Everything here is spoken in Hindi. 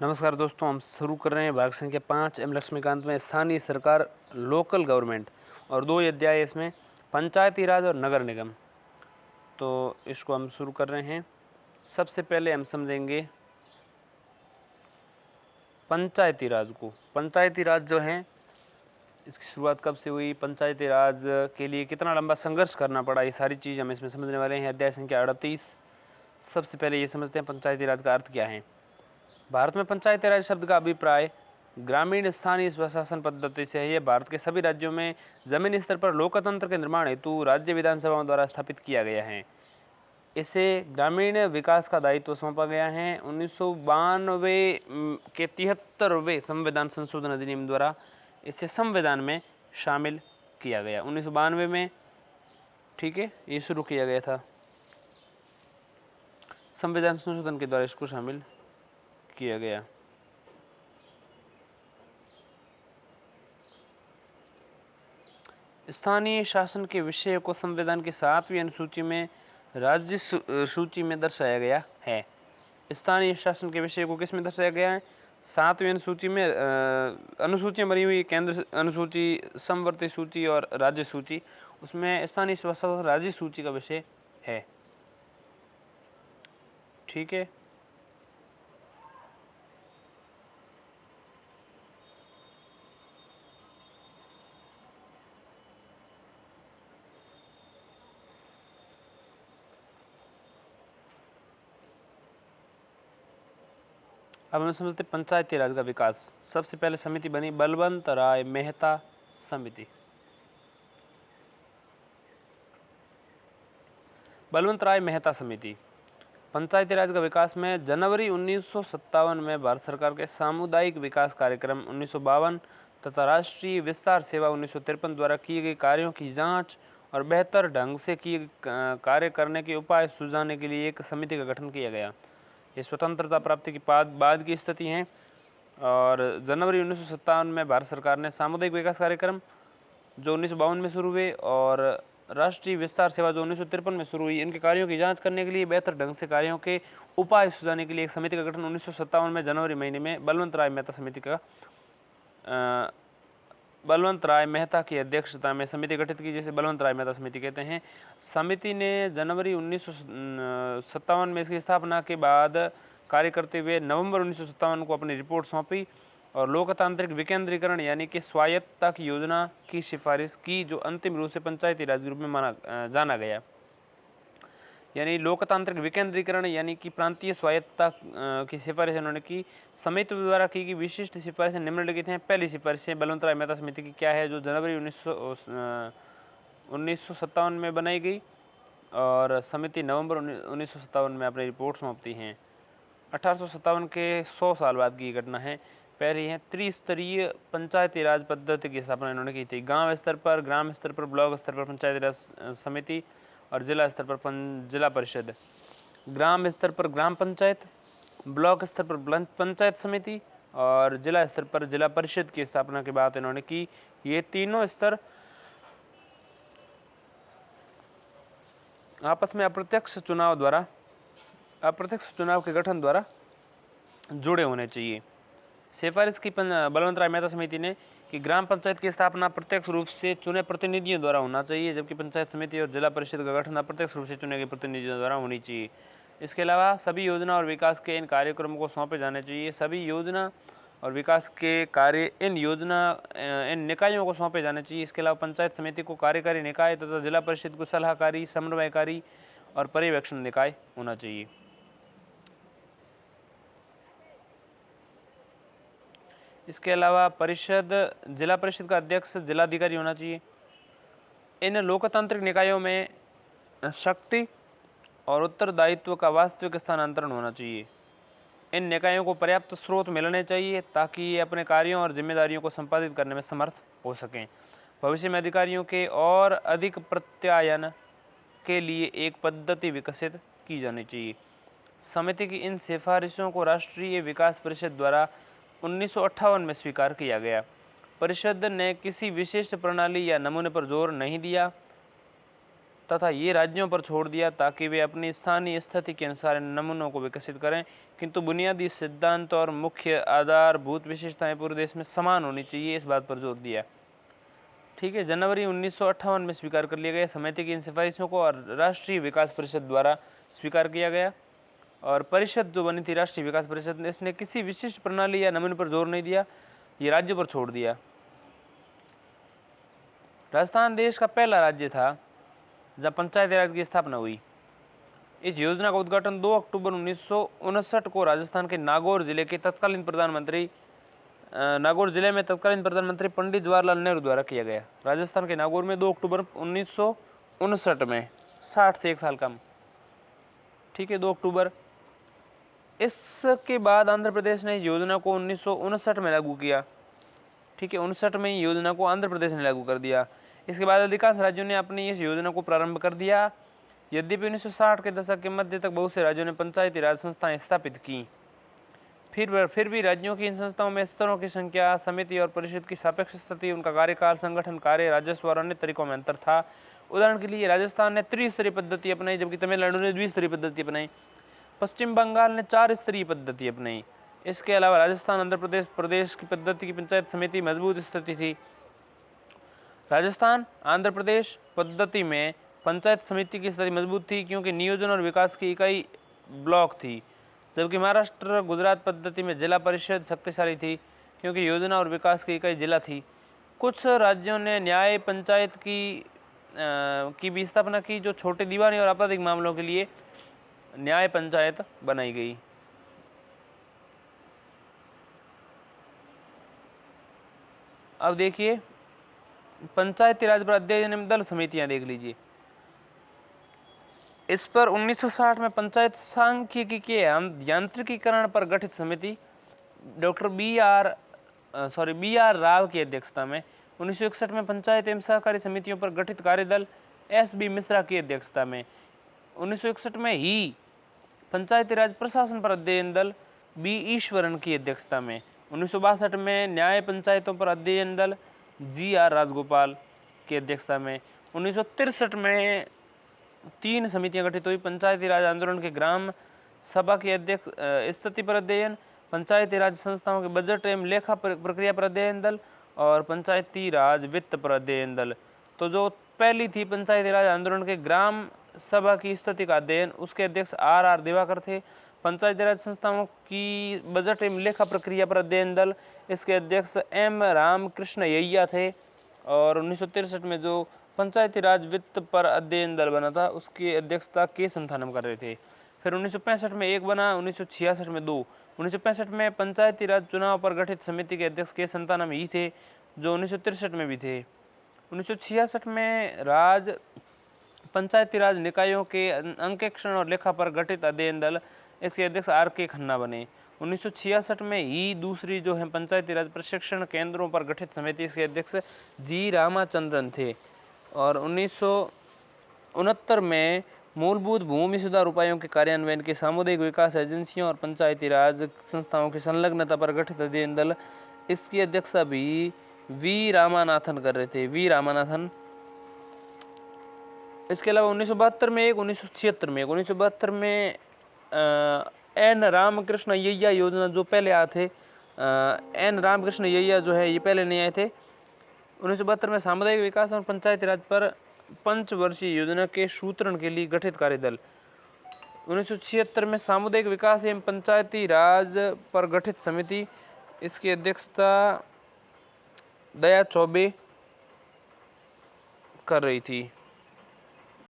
नमस्कार दोस्तों, हम शुरू कर रहे हैं भाग संख्या 5 एम लक्ष्मीकांत में स्थानीय सरकार, लोकल गवर्नमेंट, और 2 अध्याय इसमें पंचायती राज और नगर निगम। तो इसको हम शुरू कर रहे हैं। सबसे पहले हम समझेंगे पंचायती राज को। पंचायती राज जो है, इसकी शुरुआत कब से हुई, पंचायती राज के लिए कितना लंबा संघर्ष करना पड़ा, ये सारी चीज़ हम इसमें समझने वाले हैं। अध्याय संख्या 38। सबसे पहले ये समझते हैं पंचायती राज का अर्थ क्या है। भारत में पंचायती राज शब्द का अभिप्राय ग्रामीण स्थानीय स्वशासन पद्धति से है। यह भारत के सभी राज्यों में जमीनी स्तर पर लोकतंत्र के निर्माण हेतु राज्य विधानसभाओं द्वारा स्थापित किया गया है। इसे ग्रामीण विकास का दायित्व सौंपा गया है। 1992 के 73वें संविधान संशोधन अधिनियम द्वारा इसे संविधान में शामिल किया गया। 1992 में, ठीक है, ये शुरू किया गया था। संविधान संशोधन के द्वारा इसको शामिल किया गया। स्थानीय शासन के विषय को संविधान की 7वीं अनुसूची में राज्य सूची में दर्शाया गया है। स्थानीय शासन के विषय को किस में दर्शाया गया है? 7वीं अनुसूची में। अनुसूचियाँ बनी हुई, केंद्र अनुसूची, समवर्ती सूची और राज्य सूची। उसमें स्थानीय शासन राज्य सूची का विषय है। ठीक है। अब हम समझते पंचायती राज का विकास। सबसे पहले समिति बनी बलवंत राय मेहता समिति। बलवंत राय मेहता समिति पंचायती राज का विकास में जनवरी 1957 में भारत सरकार के सामुदायिक विकास कार्यक्रम 1952 तथा राष्ट्रीय विस्तार सेवा 1953 द्वारा किए गए कार्यों की जांच और बेहतर ढंग से किए कार्य करने के उपाय सुझाने के लिए एक समिति का गठन किया गया। ये स्वतंत्रता प्राप्ति के बाद की स्थिति है। और जनवरी 1957 में भारत सरकार ने सामुदायिक विकास कार्यक्रम जो 1952 में शुरू हुए और राष्ट्रीय विस्तार सेवा जो 1953 में शुरू हुई, इनके कार्यों की जांच करने के लिए बेहतर ढंग से कार्यों के उपाय सुझाने के लिए एक समिति का गठन 1957 में जनवरी महीने में बलवंत राय मेहता समिति का बलवंत राय मेहता की अध्यक्षता में समिति गठित की, जिसे बलवंत राय मेहता समिति कहते हैं। समिति ने जनवरी 1957 में इसकी स्थापना के बाद कार्य करते हुए नवंबर 1957 को अपनी रिपोर्ट सौंपी और लोकतांत्रिक विकेंद्रीकरण यानी कि स्वायत्तता की योजना की सिफारिश की, जो अंतिम रूप से पंचायती राज के रूप में जाना गया। यानी लोकतांत्रिक विकेंद्रीकरण यानी कि प्रांतीय स्वायत्तता की सिफारिश उन्होंने की। समिति द्वारा की गई विशिष्ट सिफारिशें निम्नलिखित हैं। पहली सिफारिशें बलवंत राय मेहता समिति की क्या है, जो जनवरी 1957 में बनाई गई और समिति नवंबर 1957 में अपनी रिपोर्ट सौंपती हैं। 1857 के 100 साल बाद की घटना है। पहली है त्रिस्तरीय पंचायती राज पद्धति की स्थापना इन्होंने की थी। गांव स्तर पर, ग्राम स्तर पर, ब्लॉक स्तर पर पंचायती राज समिति और जिला स्तर पर जिला परिषद। ग्राम स्तर पर ग्राम पंचायत, ब्लॉक स्तर पर पंचायत समिति और जिला स्तर पर जिला परिषद की स्थापना की बात इन्होंने की। ये तीनों स्तर आपस में अप्रत्यक्ष चुनाव के गठन द्वारा जुड़े होने चाहिए। सिफारिश की बलवंत राय मेहता समिति ने कि ग्राम पंचायत की स्थापना प्रत्यक्ष रूप से चुने प्रतिनिधियों द्वारा होना चाहिए, जबकि पंचायत समिति और जिला परिषद का गठन अप्रत्यक्ष रूप से चुने गए प्रतिनिधियों द्वारा होनी चाहिए। इसके अलावा सभी योजना और विकास के इन कार्यक्रमों को सौंपे जाने चाहिए। सभी योजना और विकास के कार्य इन निकायों को सौंपे जाने चाहिए। इसके अलावा पंचायत समिति को कार्यकारी निकाय तथा जिला परिषद को सलाहकारी, समन्वयकारी और पर्यवेक्षण निकाय होना चाहिए। इसके अलावा जिला परिषद का अध्यक्ष जिलाधिकारी होना चाहिए। इन लोकतांत्रिक निकायों में शक्ति और उत्तरदायित्व का वास्तविक स्थानांतरण होना चाहिए। इन निकायों को पर्याप्त स्रोत मिलने चाहिए ताकि ये अपने कार्यों और जिम्मेदारियों को संपादित करने में समर्थ हो सकें। भविष्य में अधिकारियों के और अधिक प्रत्यायन के लिए एक पद्धति विकसित की जानी चाहिए। समिति की इन सिफारिशों को राष्ट्रीय विकास परिषद द्वारा 1958 में स्वीकार किया गया। परिषद ने किसी विशिष्ट प्रणाली या नमूने पर जोर नहीं दिया तथा ये राज्यों पर छोड़ दिया ताकि वे अपनी स्थानीय स्थिति के अनुसार इन नमूनों को विकसित करें, किंतु बुनियादी सिद्धांत और मुख्य आधारभूत विशेषताएं पूरे देश में समान होनी चाहिए, इस बात पर जोर दिया। ठीक है, जनवरी 1958 में स्वीकार कर लिया गया। समिति की इन सिफारिशों को और राष्ट्रीय विकास परिषद द्वारा स्वीकार किया गया। और परिषद जो बनी थी राष्ट्रीय विकास परिषद ने, इसने किसी विशिष्ट प्रणाली या नमूने पर जोर नहीं दिया, ये राज्य पर छोड़ दिया। राजस्थान देश का पहला राज्य था जब पंचायती राज की स्थापना हुई। इस योजना का उद्घाटन 2 अक्टूबर 1959 को राजस्थान के नागौर जिले में तत्कालीन प्रधानमंत्री पंडित जवाहरलाल नेहरू द्वारा किया गया। राजस्थान के नागौर में 2 अक्टूबर 1959 में, 60 से 1 साल कम। ठीक है, 2 अक्टूबर। इसके बाद आंध्र प्रदेश ने इस योजना को 1959 में लागू किया। ठीक है, 59 में योजना को आंध्र प्रदेश ने लागू कर दिया। इसके बाद अधिकांश राज्यों ने अपनी इस योजना को प्रारंभ कर दिया। यद्यपि 1960 के दशक के मध्य तक बहुत से राज्यों ने पंचायती राज संस्थाएं स्थापित की। फिर भी राज्यों की इन संस्थाओं में स्तरों की संख्या, समिति और परिषद की सापेक्ष स्थिति, उनका कार्यकाल, संगठन कार्य, राजस्व और अन्य तरीकों में अंतर था। उदाहरण के लिए राजस्थान ने त्रिस्तरीय पद्धति अपनाई, जबकि तमिलनाडु ने द्विस्तरीय पद्धति अपनाई। पश्चिम बंगाल ने 4 स्तरीय पद्धति अपनाई। इसके अलावा राजस्थान, आंध्र प्रदेश की पद्धति की पंचायत समिति मजबूत स्थिति थी। राजस्थान आंध्र प्रदेश पद्धति में पंचायत समिति की स्थिति मजबूत थी क्योंकि नियोजन और विकास की इकाई ब्लॉक थी, जबकि महाराष्ट्र गुजरात पद्धति में जिला परिषद शक्तिशाली थी क्योंकि योजना और विकास की इकाई जिला थी। कुछ राज्यों ने न्याय पंचायत की भी स्थापना की, जो छोटे दीवानी और आपराधिक मामलों के लिए न्याय पंचायत बनाई गई। अब देखिए पंचायती राज पर अध्ययन दल समितियां देख लीजिए। इस पर 1960 में पंचायत सांख्यिकी के यांत्रिकीकरण पर गठित समिति डॉक्टर बी आर राव की अध्यक्षता में, 1961 में पंचायत एवं सहकारी समितियों पर गठित कार्यदल एस.बी. मिश्रा की अध्यक्षता में, 1961 में ही पंचायती राज प्रशासन पर अध्ययन दल बी. ईश्वरन की अध्यक्षता में, 1962 में न्याय पंचायतों पर अध्ययन दल जी.आर. राजगोपाल की अध्यक्षता में, 1963 में 3 समितियां गठित हुई। पंचायती राज आंदोलन के ग्राम सभा की अध्यक्ष स्थिति पर अध्ययन, पंचायती राज संस्थाओं के बजट एवं लेखा प्रक्रिया पर अध्ययन दल और पंचायती राज वित्त पर अध्ययन दल। तो जो पहली थी पंचायती राज आंदोलन के ग्राम सभा की स्थिति का अध्ययन, उसके अध्यक्ष आर दिवाकर थे। पंचायती राज संस्थाओं की बजट एवं लेखा प्रक्रिया पर अध्ययन दल, इसके अध्यक्ष एम रामकृष्ण यैया थे। और 1963 में जो पंचायती राज वित्त पर अध्ययन दल बना था, उसकी अध्यक्षता के संथानम कर रहे थे। फिर 1965 में 1 बना, 1966 में 2। 1965 में पंचायती राज चुनाव पर गठित समिति के अध्यक्ष के संथानम ही थे, जो 1963 में भी थे। 1966 में पंचायती राज निकायों के अंकेक्षण और लेखा पर गठित अध्ययन दल, इसके अध्यक्ष आर के खन्ना बने। 1966 में ही दूसरी जो है पंचायती राज प्रशिक्षण केंद्रों पर गठित समिति, इसके अध्यक्ष जी रामाचंद्रन थे। और 1969 में मूलभूत भूमि सुधार उपायों के कार्यान्वयन के सामुदायिक विकास एजेंसियों और पंचायती राज संस्थाओं की संलग्नता पर गठित अध्ययन दल, इसकी अध्यक्षता भी वी रामानाथन कर रहे थे, वी रामानाथन। इसके अलावा 1972 में 1976 में 1972 में एन रामकृष्ण यैया योजना, जो पहले आए थे, एन रामकृष्ण यैया जो है ये पहले नहीं आए थे। 1972 में सामुदायिक विकास और पंचायती राज पर 5 वर्षीय योजना के सूत्रण के लिए गठित कार्यदल। 1976 में सामुदायिक विकास एवं पंचायती राज पर गठित समिति, इसकी अध्यक्षता दया चौबे कर रही थी।